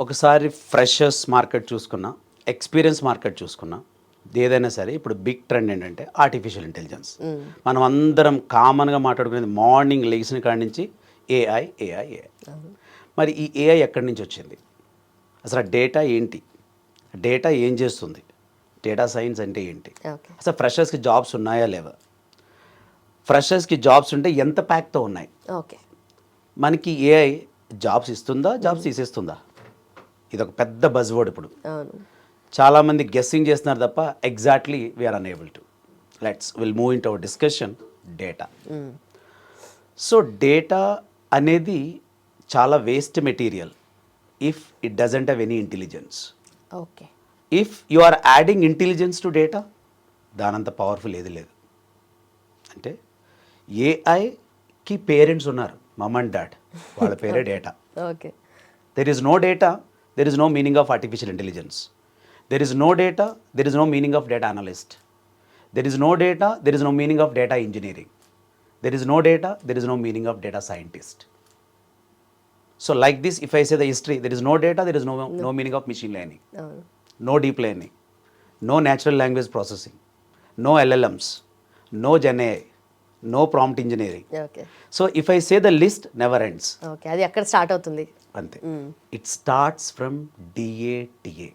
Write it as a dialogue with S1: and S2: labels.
S1: ఒకసారి freshers market చూసుకున్నా, experience market చూసుకున్నా, ఏదైనా సరే ఇప్పుడు బిగ్ ట్రెండ్ ఏంటంటే ఆర్టిఫిషియల్ ఇంటెలిజెన్స్. మనం అందరం కామన్గా మాట్లాడుకునేది మార్నింగ్ లెగిసిన కాడి నుంచి ఏఐ ఏఐ ఏఐ. మరి ఈ ఏఐ ఎక్కడి నుంచి వచ్చింది? అసలు ఆ డేటా ఏంటి? డేటా ఏం చేస్తుంది? డేటా సైన్స్ అంటే ఏంటి? అసలు ఫ్రెషర్స్కి జాబ్స్ ఉన్నాయా లేవా? ఫ్రెషర్స్కి జాబ్స్ ఉంటే ఎంత ప్యాక్తో ఉన్నాయి?
S2: ఓకే,
S1: మనకి ఏఐ జాబ్స్ ఇస్తుందా, జాబ్స్ తీసేస్తుందా? ఇది ఒక పెద్ద బజ్వర్డ్ ఇప్పుడు. చాలామంది గెస్సింగ్ చేస్తున్నారు తప్ప exactly we are unable to. Will move into our discussion data. So data అనేది చాలా waste material if it doesn't have any intelligence.
S2: Okay,
S1: if you are adding intelligence to data, దానంత powerful ఏది లేదు. అంటే ఏఐకి parents ఉన్నారు, మమ్ and dad, వాళ్ళ పేరే data.
S2: Okay,
S1: there is no data, there is no meaning of artificial intelligence. There is no data, there is no meaning of data analyst. There is no data, there is no meaning of data engineering. There is no data, there is no meaning of data scientist. So like this, if I say the history, there is no data, there is no meaning of machine learning, no deep learning, no natural language processing, no LLMs, no Gen AI, no prompt engineering.
S2: Okay,
S1: So if I say the list, never ends.
S2: Okay. అది ఎక్కడ start అవుతుంది?
S1: అంతే. It starts from DATA.